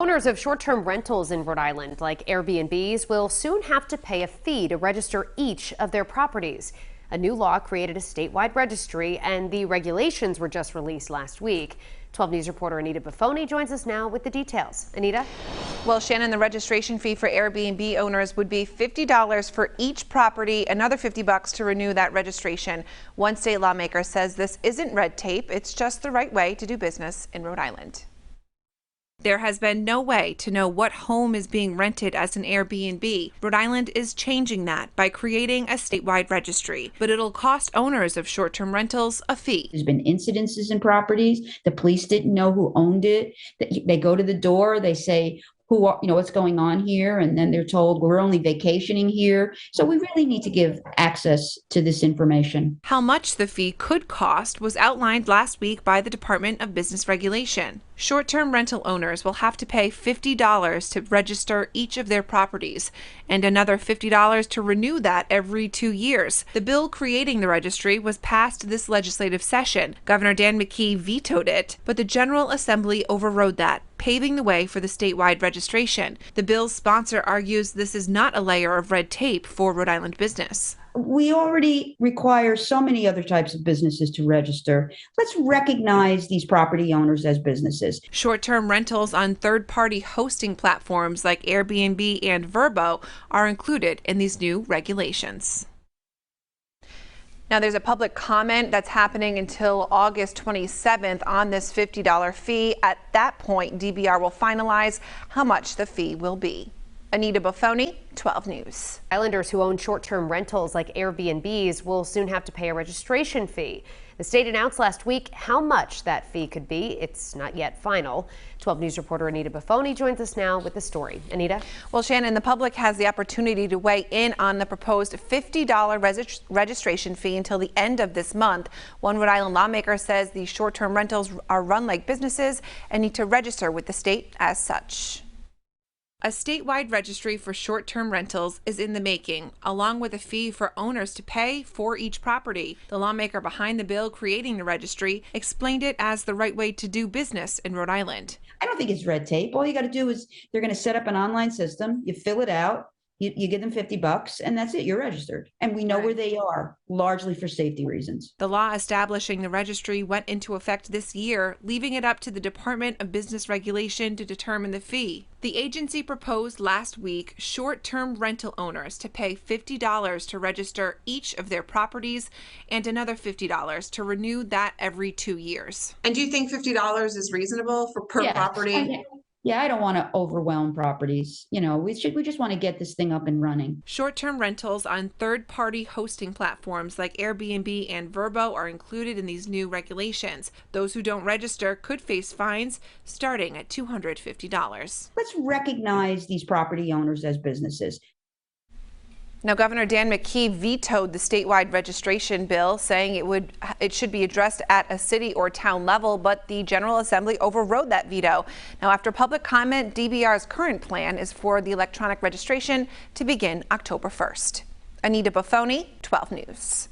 Owners of short-term rentals in Rhode Island, like Airbnbs, will soon have to pay a fee to register each of their properties. A new law created a statewide registry, and the regulations were just released last week. 12 News reporter Anita Baffoni joins us now with the details. Anita? Well, Shannon, the registration fee for Airbnb owners would be $50 for each property, another $50 to renew that registration. One state lawmaker says this isn't red tape. It's just the right way to do business in Rhode Island. There has been no way to know what home is being rented as an Airbnb. Rhode Island is changing that by creating a statewide registry, but it'll cost owners of short-term rentals a fee. There's been incidences in properties. The police didn't know who owned it. They go to the door, they say, what's going on here? And then they're told we're only vacationing here. So we really need to give access to this information. How much the fee could cost was outlined last week by the Department of Business Regulation. Short-term rental owners will have to pay $50 to register each of their properties and another $50 to renew that every 2 years. The bill creating the registry was passed this legislative session. Governor Dan McKee vetoed it, but the General Assembly overrode that, paving the way for the statewide registration. The bill's sponsor argues this is not a layer of red tape for Rhode Island business. We already require so many other types of businesses to register. Let's recognize these property owners as businesses. Short-term rentals on third-party hosting platforms like Airbnb and Vrbo are included in these new regulations. Now, there's a public comment that's happening until August 27th on this $50 fee. At that point, DBR will finalize how much the fee will be. Anita Baffoni, 12 News. Islanders who own short-term rentals like Airbnbs will soon have to pay a registration fee. The state announced last week how much that fee could be. It's not yet final. 12 News reporter Anita Baffoni joins us now with the story. Anita? Well, Shannon, the public has the opportunity to weigh in on the proposed $50 registration fee until the end of this month. One Rhode Island lawmaker says these short-term rentals are run like businesses and need to register with the state as such. A statewide registry for short-term rentals is in the making, along with a fee for owners to pay for each property. The lawmaker behind the bill creating the registry explained it as the right way to do business in Rhode Island. I don't think it's red tape. All you got to do is they're going to set up an online system. You fill it out. You give them $50 and that's it. You're registered. And we know where they are, largely for safety reasons. The law establishing the registry went into effect this year, leaving it up to the Department of Business Regulation to determine the fee. The agency proposed last week short-term rental owners to pay $50 to register each of their properties and another $50 to renew that every 2 years. And do you think $50 is reasonable for per property? Yeah, I don't want to overwhelm properties. We just want to get this thing up and running. Short-term rentals on third-party hosting platforms like Airbnb and Vrbo are included in these new regulations. Those who don't register could face fines starting at $250. Let's recognize these property owners as businesses. Now, Governor Dan McKee vetoed the statewide registration bill, saying it should be addressed at a city or town level, but the General Assembly overrode that veto. Now, after public comment, DBR's current plan is for the electronic registration to begin October 1st. Anita Baffoni, 12 News.